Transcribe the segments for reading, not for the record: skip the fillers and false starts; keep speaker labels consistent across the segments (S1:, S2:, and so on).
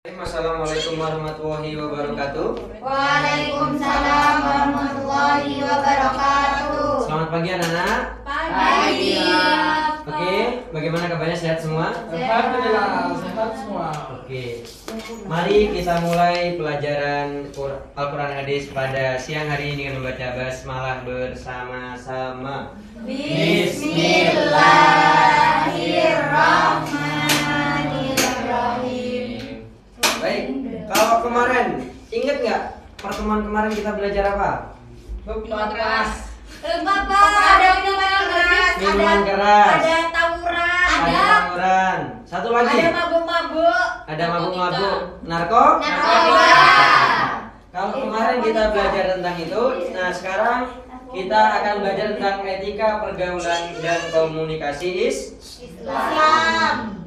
S1: Assalamualaikum warahmatullahi wabarakatuh.
S2: Waalaikumsalam warahmatullahi wabarakatuh.
S1: Selamat pagi anak-anak.
S2: Pagi.
S1: Oke, bagaimana kabarnya, sehat semua?
S3: Alhamdulillah, sehat semua.
S1: Oke, mari kita mulai pelajaran Al-Quran Hadis pada siang hari ini dengan membaca basmalah bersama-sama.
S2: Bismillahirrahmanirrahim.
S1: Baik, kalau kemarin ingat nggak pertemuan kemarin kita belajar apa?
S3: Keras.
S2: Bapak, ada minuman keras,
S1: Minuman keras.
S2: ada tawuran,
S1: Ada tawuran. Satu lagi.
S2: ada mabuk-mabuk,
S1: Ada mabuk-mabuk. Narko?
S2: narkoba.
S1: Kalau kemarin kita belajar tentang itu, nah sekarang kita akan belajar tentang etika pergaulan dan komunikasi
S2: Islam.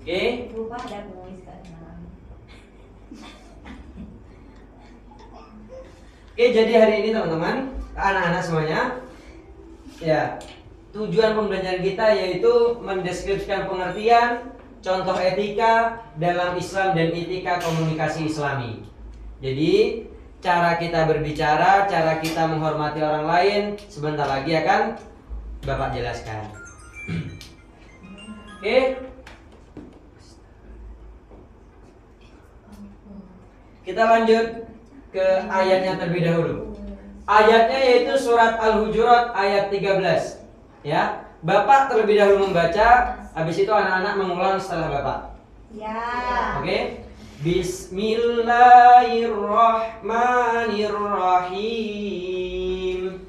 S1: Oke.
S2: Lupa ada penulis kan.
S1: Oke, jadi hari ini teman-teman, anak-anak semuanya, ya, tujuan pembelajaran kita yaitu mendeskripsikan pengertian, contoh etika dalam Islam dan etika komunikasi Islami. Jadi, cara kita berbicara, cara kita menghormati orang lain, sebentar lagi akan Bapak jelaskan. Oke. Kita lanjut ke ayatnya terlebih dahulu. Ayatnya yaitu surat Al-Hujurat ayat 13. Ya, Bapak terlebih dahulu membaca, habis itu anak-anak mengulang setelah Bapak.
S2: Ya.
S1: Oke. Bismillahirrahmanirrahim.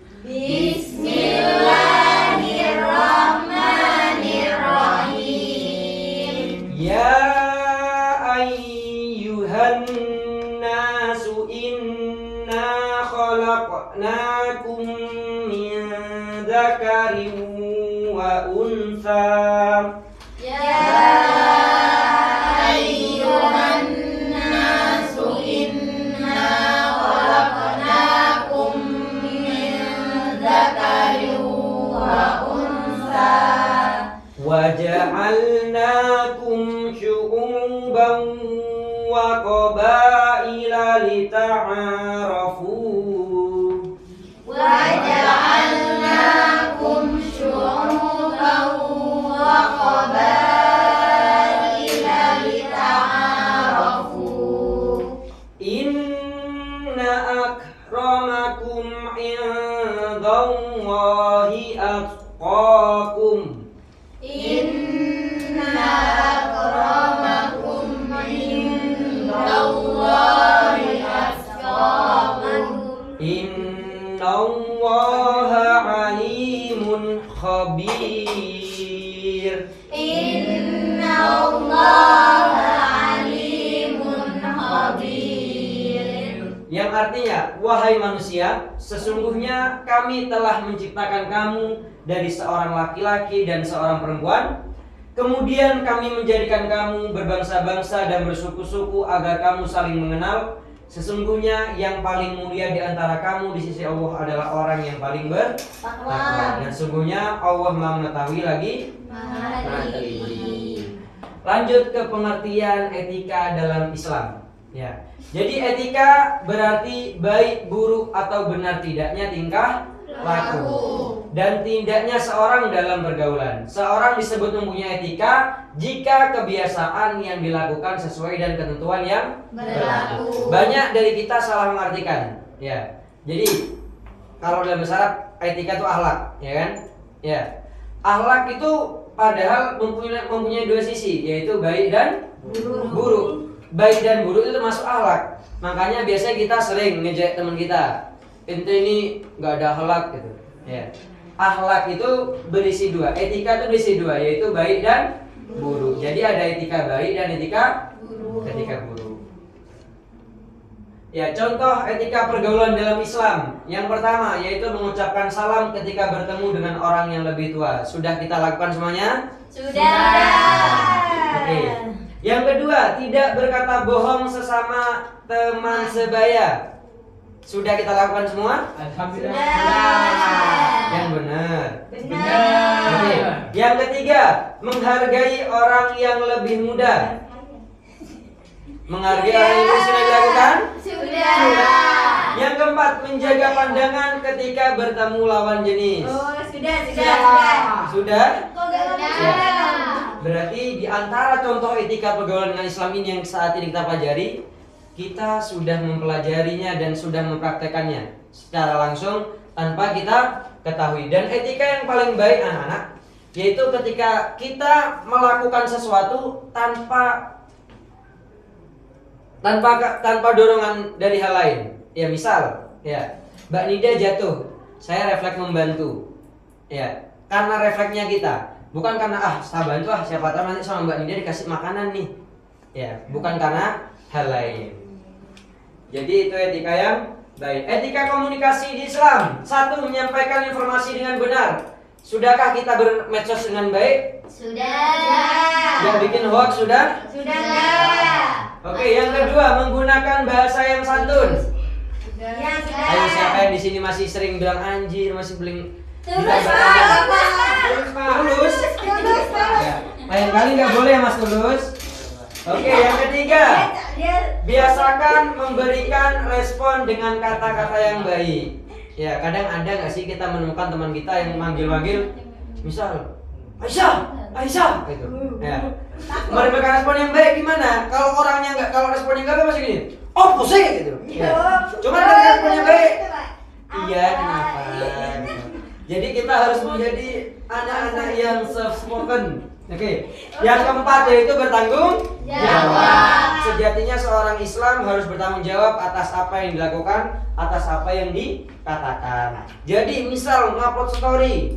S2: Bismillahirrahmanirrahim.
S1: Ya ayyuhan nasu inna khalaqnakum min dzakarin wa untha.
S2: Ya ayyuhan nasu inna khalaqnakum min dzakarin wa untha
S1: Wa ja'alnakum syu'uban wa qabaila lita'arafu.
S2: wa ja'alnakum syu'uban wa qabaila lita'arafu
S1: Inna akramakum indallahi atqakum.
S2: Inna akramakum indallahi atqakum
S1: Innallaha alimun khabir.
S2: Innallaha alimun khabir.
S1: Yang artinya, wahai manusia, sesungguhnya kami telah menciptakan kamu dari seorang laki-laki dan seorang perempuan. Kemudian kami menjadikan kamu berbangsa-bangsa dan bersuku-suku agar kamu saling mengenal. Sesungguhnya yang paling mulia di antara kamu di sisi Allah adalah orang yang paling bertakwa. Dan sesungguhnya Allah Maha mengetahui lagi Maha teliti. Lanjut ke pengertian etika dalam Islam. Ya. Jadi etika berarti baik, buruk atau benar tidaknya tingkah laku dan tindaknya seorang dalam pergaulan. Seorang disebut mempunyai etika jika kebiasaan yang dilakukan sesuai dan ketentuan yang berlaku. Banyak dari kita salah mengartikan. Ya. Jadi kalau dalam bahasa Arab etika itu akhlak, ya kan? Ya. Akhlak itu padahal mempunyai dua sisi, yaitu baik dan buruk. Baik dan buruk itu termasuk akhlak. Makanya biasanya kita sering ngejek teman kita, ente ini nggak ada akhlak gitu. Ya. Akhlak itu berisi dua, etika itu berisi dua, yaitu baik dan buruk. Jadi ada etika baik dan etika buruk. Ya, contoh etika pergaulan dalam Islam. Yang pertama yaitu mengucapkan salam ketika bertemu dengan orang yang lebih tua. Sudah kita lakukan semuanya?
S2: Sudah.
S1: Oke. Yang kedua, tidak berkata bohong sesama teman sebaya. Sudah kita lakukan semua?
S3: Alhamdulillah.
S2: Sudah.
S1: Yang benar.
S2: Benar.
S1: Oke. Yang ketiga, menghargai orang yang lebih muda. Menghargai orang yang lebih sudah dilakukan?
S2: Sudah.
S1: Yang keempat, menjaga pandangan ketika bertemu lawan jenis.
S2: Oh, sudah.
S1: Sudah?
S2: Sudah.
S1: Berarti di antara contoh etika pergaulan dengan Islam ini yang saat ini kita pelajari, kita sudah mempelajarinya dan sudah mempraktekannya secara langsung tanpa kita ketahui. Dan etika yang paling baik anak-anak, yaitu ketika kita melakukan sesuatu tanpa dorongan dari hal lain. Ya misal, ya Mbak Nida jatuh, saya refleks membantu. Ya, karena refleksnya kita. Bukan karena saya bantu siapa tahu nanti sama Mbak Nida dikasih makanan nih. Ya, bukan karena hal lain. Jadi itu etika yang baik. Etika komunikasi di Islam. 1. Menyampaikan informasi dengan benar. Sudahkah kita bermedsos dengan baik?
S2: Sudah.
S1: Yang bikin hoax sudah?
S2: Sudah.
S1: Oke, yang kedua menggunakan bahasa yang santun.
S2: Ya, sudah.
S1: Ayo siapa yang di sini masih sering bilang anjir, masih beli
S2: Tulus, Pak.
S1: Tulus. Ya, lain kali nggak boleh ya Mas Tulus. Oke, yang ketiga, biasakan memberikan respon dengan kata-kata yang baik. Ya, kadang ada nggak sih kita menemukan teman kita yang manggil-manggil, misal Aisyah, gitu. Ya, memberikan respon yang baik gimana? Kalau orangnya nggak, kalau responnya nggak masih gini, oh pusing gitu. Ya. Cuma kalau responnya baik, iya kenapa? Gitu. Jadi kita harus menjadi anak-anak yang soft spoken. Oke. Yang keempat yaitu bertanggung jawab. Sejatinya seorang Islam harus bertanggung jawab atas apa yang dilakukan, atas apa yang dikatakan. Jadi misal ngupload story,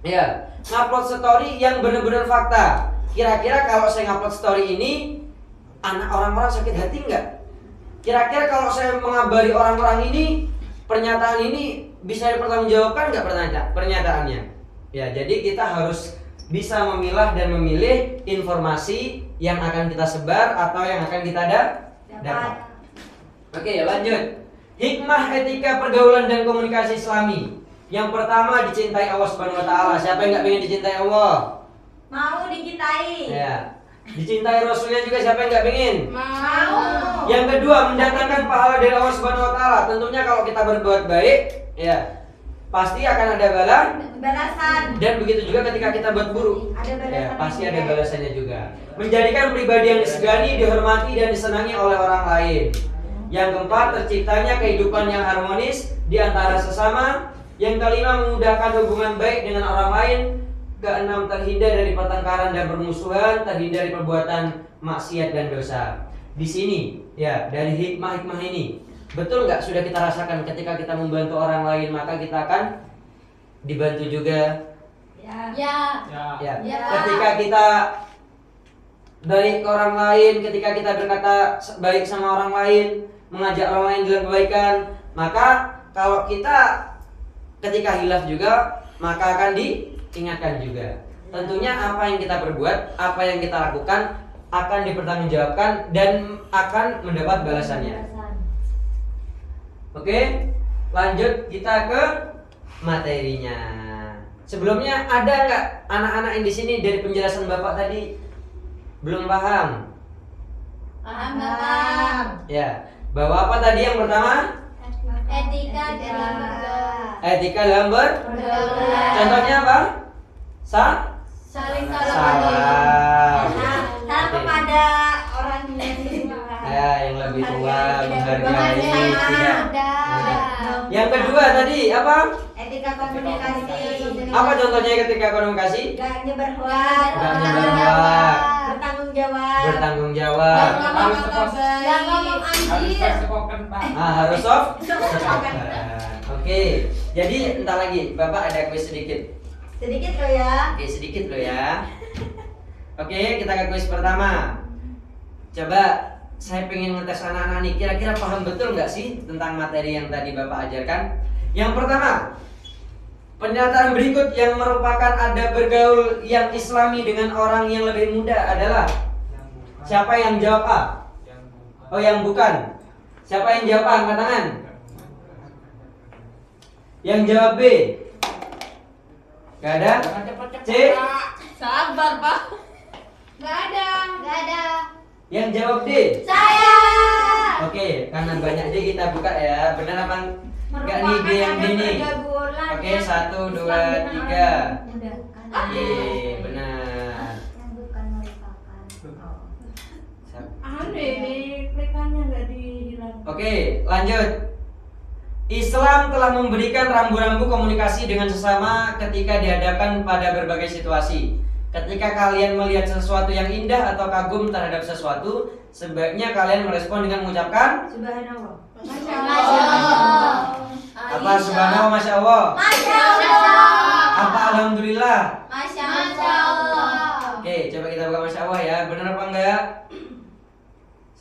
S1: ya ngupload story yang benar-benar fakta. Kira-kira kalau saya ngupload story ini, anak orang-orang sakit hati nggak? Kira-kira kalau saya mengabari orang-orang ini, pernyataan ini bisa dipertanggungjawabkan nggak pernyataannya? Ya, jadi kita harus bisa memilah dan memilih informasi yang akan kita sebar atau yang akan kita dapat. Oke, lanjut. Hikmah etika pergaulan dan komunikasi Islami. Yang pertama, dicintai Allah Subhanahu wa taala. Siapa yang nggak pengen dicintai Allah?
S2: Mau dicintai.
S1: Ya. Dicintai Rasulnya juga siapa yang nggak pengen?
S2: Mau.
S1: Yang kedua, mendatangkan pahala dari Allah Subhanahu wa taala. Tentunya kalau kita berbuat baik, ya pasti akan ada
S2: Balasan.
S1: dan begitu juga ketika kita buat buruk,
S2: Ada balasan
S1: ya pasti
S2: juga.
S1: ada balasannya juga. Menjadikan pribadi yang disegani, dihormati dan disenangi oleh orang lain. Yang keempat, terciptanya kehidupan yang harmonis di antara sesama. Yang kelima, memudahkan hubungan baik dengan orang lain. Keenam, terhindar dari pertengkaran dan permusuhan, terhindar dari perbuatan maksiat dan dosa. Di sini, ya dari hikmah-hikmah ini, betul nggak sudah kita rasakan ketika kita membantu orang lain maka kita akan dibantu juga.
S2: Ya.
S1: Ya.
S2: Ya.
S1: Ketika kita baik ke orang lain, ketika kita berkata baik sama orang lain, mengajak orang lain dalam kebaikan, maka kalau kita ketika hilaf juga maka akan diingatkan juga. Tentunya apa yang kita perbuat, apa yang kita lakukan akan dipertanggungjawabkan dan akan mendapat balasannya. Oke, lanjut kita ke materinya. Sebelumnya ada nggak anak-anak yang di sini dari penjelasan Bapak tadi belum paham?
S2: Paham.
S1: Ya, bahwa apa tadi yang pertama?
S2: Etika dalam bergaul.
S1: Etika dalam
S2: Pergaulan.
S1: Contohnya apa?
S2: Saling
S1: Salam.
S2: Salam kepada orang yang
S1: Ya, yang lebih tua, menghargai.
S2: Menghargai.
S1: Tidak.
S2: Sudah.
S1: Yang kedua tadi apa?
S2: Etika komunikasi.
S1: Apa contohnya ketika komunikasi?
S2: Gak nyebar hoax.
S1: Gak nyebar hoax.
S2: Bertanggung jawab.
S1: Bertanggung jawab.
S3: Harus tepat.
S2: Gak ngomong
S3: Harus
S2: anjir.
S3: spoken, Pak.
S1: Harus soft.
S2: Soft.
S1: Oke, jadi entar lagi Bapak ada kuis sedikit.
S2: Sedikit loh ya.
S1: Oke, sedikit loh ya. Oke, kita ke kuis pertama. Coba saya pengen ngetes anak-anak nih, kira-kira paham betul nggak sih tentang materi yang tadi Bapak ajarkan? Yang pertama, pernyataan berikut yang merupakan adab bergaul yang Islami dengan orang yang lebih muda adalah. Siapa yang jawab A? Oh, yang bukan. Siapa yang jawab A? Angkat tangan. Yang jawab B? Gak ada? C?
S3: Sabar, Pak.
S2: Nggak ada. Nggak ada.
S1: Yang jawab D?
S2: Saya.
S1: Oke, karena banyak D kita buka ya. Benar apa? Enggak nih B yang D nih. Oke, 1, 2, 3.
S2: Udah.
S1: Ye, benar.
S2: Yang bukan merupakan.
S3: Aneh nih, klikannya nggak dihilang.
S1: Oke, lanjut. Islam telah memberikan rambu-rambu komunikasi dengan sesama ketika dihadapkan pada berbagai situasi. Ketika kalian melihat sesuatu yang indah atau kagum terhadap sesuatu, sebaiknya kalian merespon dengan mengucapkan
S2: Subhanallah.
S3: Masya
S2: Allah.
S1: apa? Subhanallah, masya Allah.
S2: Masya Allah.
S1: Apa? Alhamdulillah.
S2: Masya Allah.
S1: Oke, coba kita buka masya Allah ya. Benar apa enggak?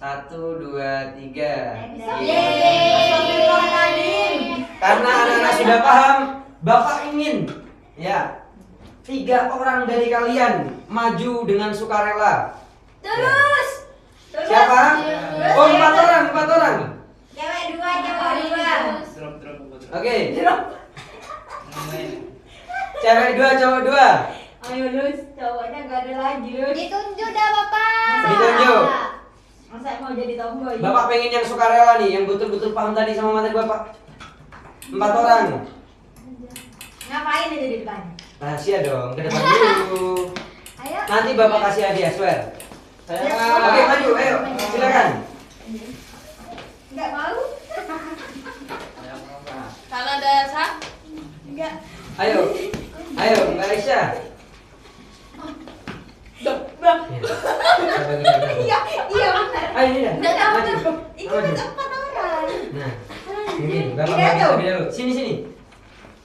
S1: 1, 2, 3.
S2: Yeay.
S1: Karena anak-anak sudah paham, Bapak ingin ya 3 orang dari kalian maju dengan sukarela.
S2: Terus.
S1: Siapa? Oh, 4 orang, 4 orang.
S2: Cewek 2, cowok 2.
S3: Drop.
S1: Oke. Cewek 2, cowok 2.
S2: Ayo Lus, cowoknya gak ada lagi Lus. Ditunjuk dah Bapak.
S1: Ditunjuk.
S2: Masa mau jadi tomboy?
S1: Bapak pengen yang sukarela nih, yang betul-betul paham tadi sama materi Bapak. 4 orang.
S2: Ngapain itu di depan?
S1: Rahasia dong, ke depan dulu.
S2: Ayo.
S1: Nanti Bapak kasih hadiah, swear. Oke, maju, ayo, silakan.
S2: Enggak mau?
S3: Kalau ada sah?
S2: Enggak.
S1: Ayo, Mbak Aisyah.
S2: Iya benar.
S1: Ayo ini dah.
S2: Enggak tahu
S1: Maju.
S2: tuh. Ini
S1: Maju.
S2: kan 4 orang.
S1: Nah, ini Bapak
S2: Tidak
S1: bagi
S2: tuh.
S1: lebih dulu. Sini.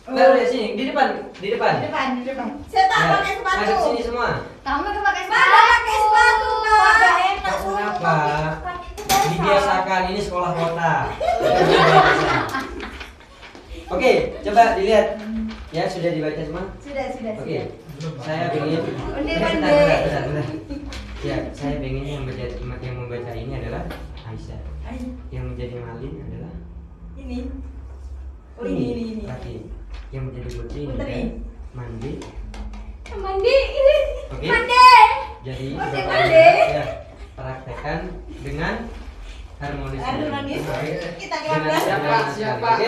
S1: Mbak udah sini, di depan.
S2: Di depan. Saya tak
S1: Ya,
S2: pakai sepatu.
S1: Masuk sini semua.
S2: Kamu kan pakai sepatu. Pakai sepatu, Kak. Enggak enak suruh
S1: Kenapa? Dibiasakan, ini sekolah kota. Oke, coba dilihat. Ya, sudah dibaca semua?
S2: Sudah.
S1: Oke. Saya ingin
S2: Ondeh-ondeh.
S1: Bentar. Ya, saya pengen yang membaca ini adalah Aisyah. Yang menjadi Malin adalah
S2: Ini. Oh ini.
S1: Laki. Yang menjadi Putri ini
S2: Putri.
S1: kan Mandi.
S2: Mandi.
S1: Oke.
S2: Mandi.
S1: Jadi
S2: Mandi,
S1: Bapak
S2: mandi.
S1: ya, praktekkan dengan harmonis.
S2: Harmonis.
S1: Oke.
S2: Kita
S1: Dengan
S2: kelas.
S3: Siapa?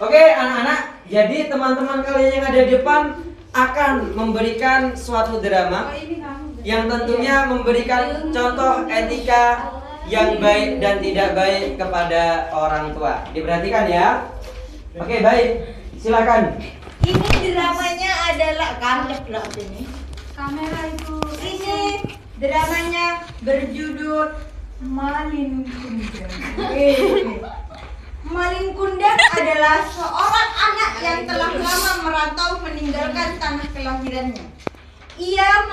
S1: Oke, anak-anak. Jadi teman-teman kalian yang ada di depan akan memberikan suatu drama yang tentunya memberikan contoh etika yang baik dan tidak baik kepada orang tua. Diperhatikan ya. Oke, baik. Silakan.
S2: Ini dramanya adalah ini.
S3: Kamera itu.
S2: Ini dramanya berjudul Malin Kundang. Malin Kundang adalah seorang anak yang telah lama merantau meninggalkan tanah kelahirannya. Ia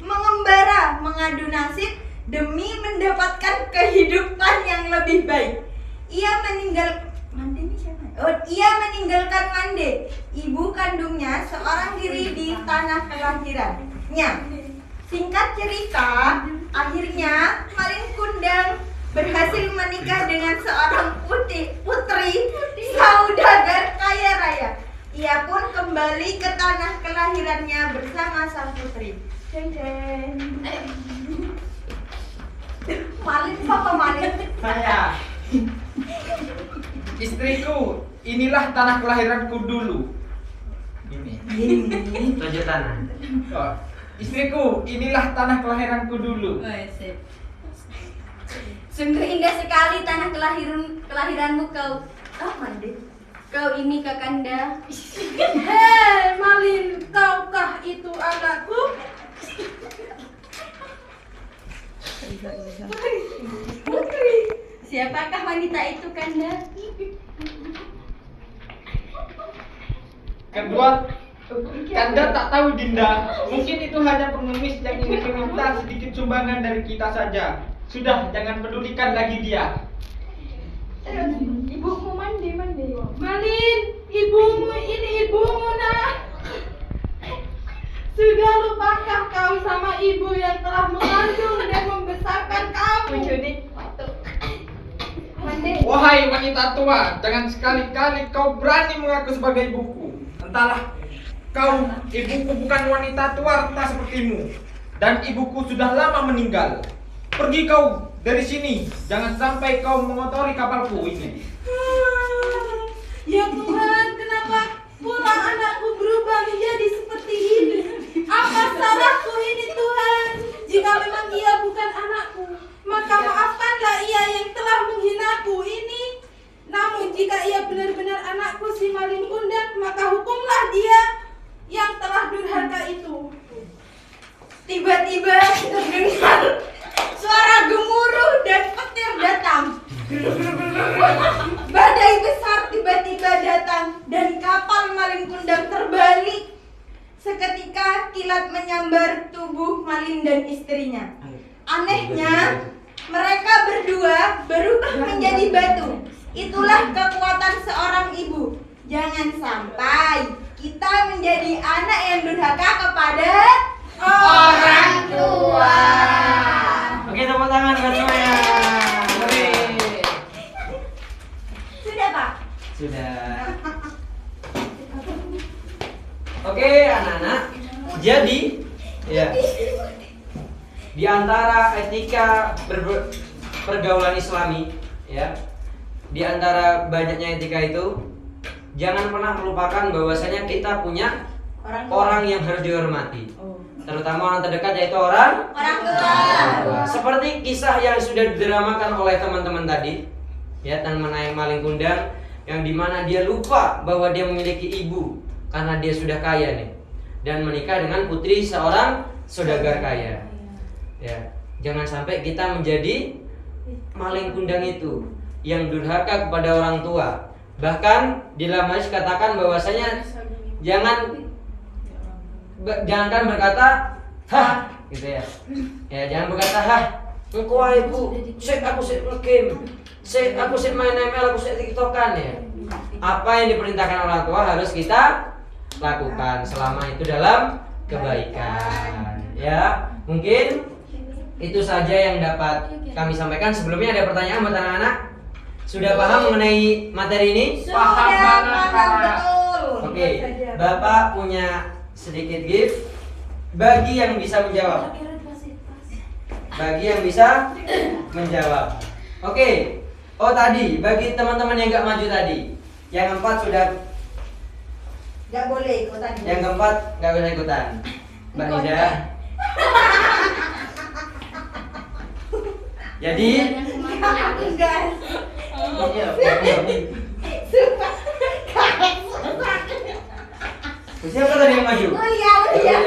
S2: mengembara, mengadu nasib demi mendapatkan kehidupan yang lebih baik. Ia meninggalkan Mande, ibu kandungnya seorang diri di tanah kelahirannya. Singkat cerita, akhirnya Malin Kundang berhasil menikah dengan seorang putri saudagar kaya raya. Ia pun kembali ke tanah kelahirannya bersama sang putri. Malin apa Malin?
S3: Saya. Istriku, inilah tanah kelahiranku dulu. Ini.
S1: Tunjuk tanah.
S3: Oh, istriku, inilah tanah kelahiranku dulu.
S2: Sungguh indah sekali tanah kelahiranmu kau. Mandi. Kau ini Kakanda.
S3: Hei, Malin, tahukah itu anakku?
S2: Putri. Siapakah wanita itu, Kanda?
S3: Kedua, Kanda tak tahu Dinda. Mungkin itu hanya pengemis yang ingin meminta sedikit sumbangan dari kita saja. Sudah, jangan pedulikan lagi dia.
S2: Ibumu mandi.
S3: Malin, ibumu ini ibumu nak. Sudah lupakah kau sama ibu yang telah mengandung dan membesarkan kamu?
S2: Mandi.
S3: Wahai Wahai wanita tua, jangan sekali-kali kau berani mengaku sebagai ibuku. Entahlah, kau ibuku bukan wanita tua renta sepertimu. Dan ibuku sudah lama meninggal. Pergi kau dari sini, jangan sampai kau mengotori kapalku ini.
S4: Ya Tuhan, kenapa pulang anakku berubah menjadi seperti ini? Apa salahku ini Tuhan? Jika memang ia bukan anakku, maka maafkanlah ia yang telah menghinaku ini. Namun jika ia benar-benar anakku si maling kundang, maka hukumlah dia yang telah durhaka itu.
S2: Tiba-tiba terdengar suara gemuruh dan petir datang. Badai besar tiba-tiba datang dan kapal maling kundang terbalik. Seketika kilat menyambar tubuh Malin dan istrinya. Anehnya, mereka berdua berubah menjadi batu. Itulah kekuatan seorang ibu. Jangan sampai kita menjadi anak yang durhaka kepada orang tua.
S1: Oke, tepuk tangan buat semuanya. Oke.
S2: Sudah, Pak?
S1: Sudah. Oke, anak-anak. Jadi, ya. Di antara etika pergaulan Islami, ya. Di antara banyaknya etika itu, jangan pernah melupakan bahwasanya kita punya orang yang harus dihormati. Terutama orang terdekat, yaitu orang
S2: tua.
S1: Seperti kisah yang sudah didramakan oleh teman-teman tadi, ya, tentang menaik maling kundang, yang dimana dia lupa bahwa dia memiliki ibu karena dia sudah kaya nih, dan menikah dengan putri seorang saudagar kaya. Ya, jangan sampai kita menjadi maling kundang itu yang durhaka kepada orang tua. Bahkan di dalam hadis katakan bahwasanya jangankan berkata hah gitu ya. Ya, jangan berkata hah engkau ibu, aku nge-game, aku main ML, aku TikTokan ya. Apa yang diperintahkan orang tua harus kita lakukan selama itu dalam kebaikan. Ya, mungkin itu saja yang dapat kami sampaikan. Sebelumnya ada pertanyaan buat anak-anak? Sudah paham mengenai materi ini?
S3: Paham banget, Pak.
S2: betul.
S1: Oke, Bapak punya sedikit gift bagi yang bisa menjawab. Bagi yang bisa menjawab. Oke. Oh, tadi bagi teman-teman yang nggak maju tadi, yang 4 sudah.
S2: Gak boleh ikutan.
S1: Yang keempat nggak bisa ikutan. Mbak Nida. Jadi
S2: Enggak.
S1: siapa tadi yang maju?
S2: Oh iya,
S1: Ya.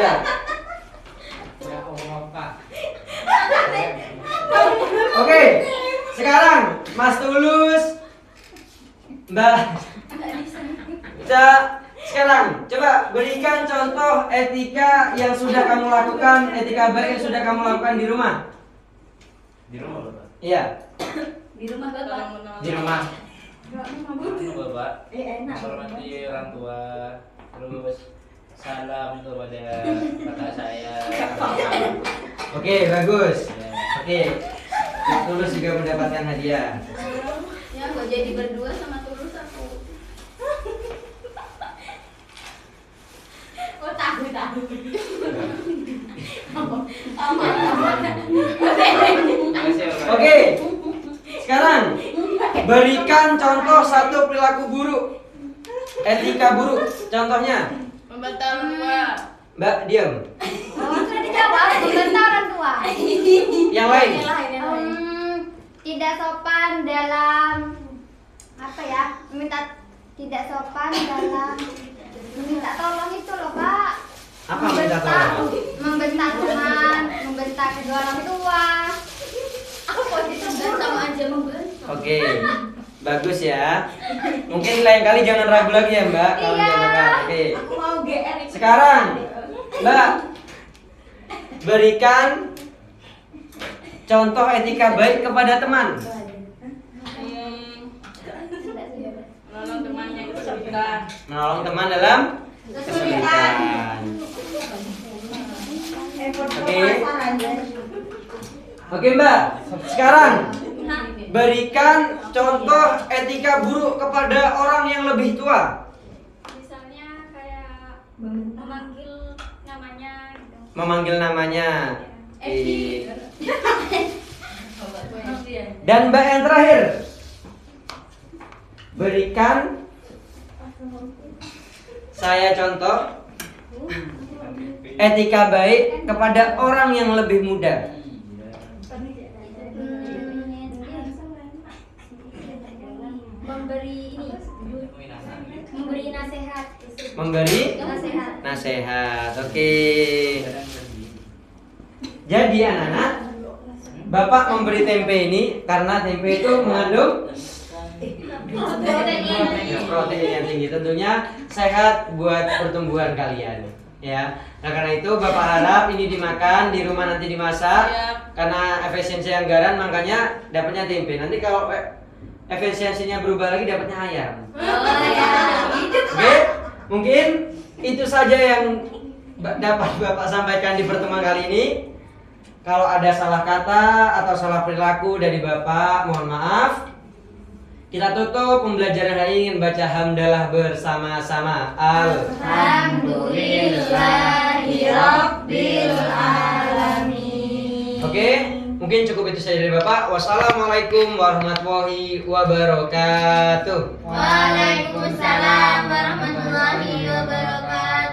S3: Ya Allah, Pak.
S1: Oke. Sekarang Mas Tulus, Mbak sekarang coba berikan contoh etika yang sudah kamu lakukan, etika baik yang sudah kamu lakukan di rumah.
S5: Di rumah Bapak.
S1: Iya,
S4: Di rumah Bapak.
S1: di rumah.
S5: Bapak.
S2: Enak.
S5: Menghormati orang tua, terus salam kepada kakak saya.
S1: Oke, bagus.
S5: Ya.
S1: Oke. Mas Tulus juga mendapatkan hadiah.
S4: Ya, kok jadi berdua sama Tulus aku. Oh, tahu.
S1: Oke. Sekarang berikan contoh satu perilaku buruk, etika buruk. Contohnya,
S4: Membantah orang tua.
S1: Mbak diam.
S4: Sudah dijawab. Membantah orang tua.
S1: Yang lain.
S6: Tidak sopan dalam apa ya? Tidak sopan dalam meminta tolong itu loh, Pak.
S1: Apa minta tolong?
S6: Membentak teman, membentak kedua orang tua.
S4: Apa itu sama aja membentak.
S1: Oke, bagus ya. Mungkin lain kali jangan ragu lagi ya Mbak kalau
S6: Iya.
S1: diadakan. Oke.
S2: Aku mau GR.
S1: Sekarang Mbak berikan contoh etika baik kepada teman.
S4: Menolong teman yang kesulitan.
S1: Menolong teman dalam kesulitan. Oke. Oke Mbak, sekarang Berikan contoh etika buruk kepada orang yang lebih tua.
S6: Misalnya kayak memanggil namanya gitu.
S1: Memanggil namanya. Dan Mbak yang terakhir, berikan saya contoh etika baik kepada orang yang lebih muda.
S6: Memberi nasihat.
S1: Memberi
S6: Nasihat.
S1: nasihat. Oke. Jadi anak-anak, Bapak memberi tempe ini karena tempe itu mengandung protein yang tinggi, tentunya sehat buat pertumbuhan kalian. Ya, nah karena itu Bapak harap ini dimakan di rumah, nanti dimasak. Karena efisiensi anggaran makanya dapatnya tempe. Nanti kalau efisiensinya berubah lagi dapatnya ayam. Oke, mungkin itu saja yang dapat Bapak sampaikan di pertemuan kali ini. Kalau ada salah kata atau salah perilaku dari Bapak, mohon maaf. Kita tutup pembelajaran hari ini dengan baca hamdalah bersama-sama.
S2: Alhamdulillahirabbil alamin.
S1: Oke, mungkin cukup itu saja dari Bapak. Wassalamualaikum warahmatullahi wabarakatuh.
S2: Waalaikumsalam warahmatullahi wabarakatuh.